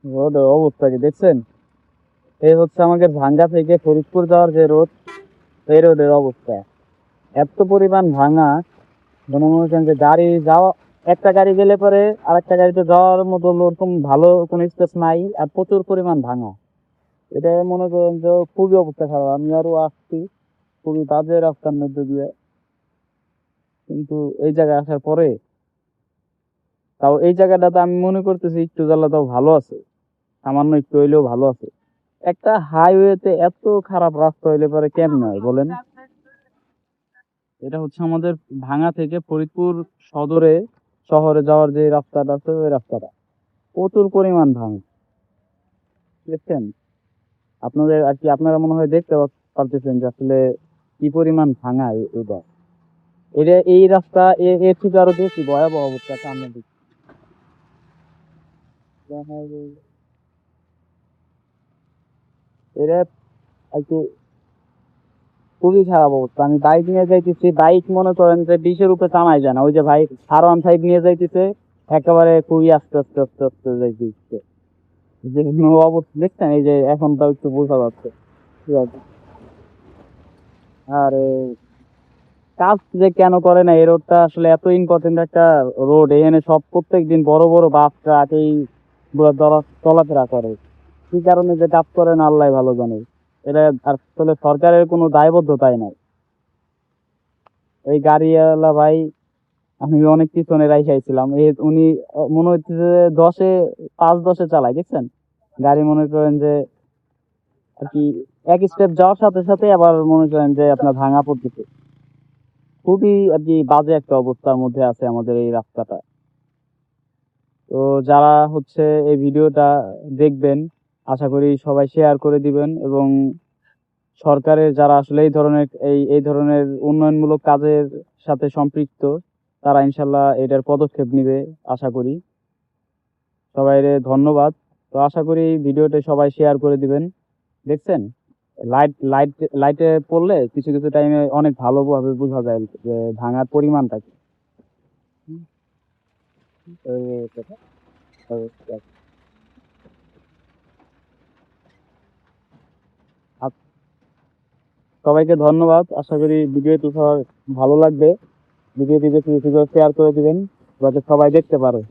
রোডের অবস্থা কি দেখছেন? এই হচ্ছে আমাদের ভাঙ্গা থেকে ফরিদপুর যাওয়ার যে রোড, এই রোডের অবস্থা এত পরিমাণ ভাঙা। মনে করেন যে গাড়ি যাওয়া, একটা গাড়ি গেলে পরে আরেকটা গাড়িতে যাওয়ার মতো ওরকম ভালো কোনো স্পেস নাই, আর প্রচুর পরিমাণ ভাঙা। এটা মনে করেন যে খুবই অবস্থা খারাপ। আমি আরো আসছি খুবই বাজে রাস্তার মধ্যে দিয়ে, কিন্তু এই জায়গায় আসার পরে তাও এই জায়গাটাতে আমি মনে করতেছি একটু জ্বালা তাও ভালো আছে, সামান্য একটু হইলেও ভালো আছে। একটা হাইওয়েতে এত খারাপ রাস্তা হইলে পরে কেমনে হয় বলেন? এটা হচ্ছে আমাদের ভাঙা থেকে ফরিদপুর সদরে শহরে যাওয়ার যে রাস্তাটা আছে, ওই রাস্তাটা প্রচুর পরিমাণ ভাঙা। দেখছেন? আপনাদের আর কি, আপনারা মনে হয় দেখতে পারতেছেন যে আসলে কি পরিমাণ ভাঙা এটা। এটা এই রাস্তা এর থেকে আরো বেশি ভয়াবহ অবস্থা সামনের দিকে। এটা আর কি খুবই খারাপ অবস্থা। আমি বাইক নিয়ে যাইতেছি, বাইক মনে করেন যে 20-এর উপরে টানাই যায় না। ওই যে ভাই R15 নিয়ে যাইতেছে, একেবারে খুবই আস্তে আস্তে আস্তে আস্তে যাইতেছে। যে অবস্থা দেখছেন, এই যে এখন তাও একটু বোঝা যাচ্ছে। ঠিক আছে। আর কাজ যে কেন করে না, এই রোডটা আসলে এত ইম্পর্টেন্ট একটা রোড। এখানে সব প্রত্যেক দিন বড় বড় বাস ট্রাক এই চলাফেরা করে। কি কারণে যে কাজ করে না আল্লাহ ভালো জানে। এটা আসলে সরকারের কোনো দায়বদ্ধতাই নাই। এই গাড়িওয়ালা ভাই, আমি অনেক পিছনে রাইখাইছিলাম, উনি মনে হচ্ছে যে 5-10-এ চালায়, দেখছেন? গাড়ি মনে করেন যে আর কি এক স্টেপ যাওয়ার সাথে সাথে আবার মনে করেন যে আপনার ভাঙা পড়তেছে। খুবই আর কি বাজে একটা অবস্থার মধ্যে আছে আমাদের এই রাস্তাটা। তো যারা হচ্ছে এই ভিডিওটা দেখবেন, আশা করি সবাই শেয়ার করে দিবেন, এবং সরকারের যারা আসলে এই ধরনের উন্নয়নমূলক কাজের সাথে সম্পৃক্ত, তারা ইনশাল্লাহ এটার পদক্ষেপ নিবে আশা করি। সবাইরে ধন্যবাদ। তো আশা করি ভিডিওটা সবাই শেয়ার করে দিবেন। দেখছেন? লাইট লাইট লাইটে পড়লে কিছু কিছু টাইমে অনেক ভালোভাবে বোঝা যায় যে ভাঙার পরিমাণটা কি। এই কথা। আপ- সবাইকে ধন্যবাদ। আশা করি ভিডিওটি সবার ভালো লাগবে। ভিডিওটি বেশি বেশি করে শেয়ার করে দিবেন যাতে সবাই দেখতে পারে।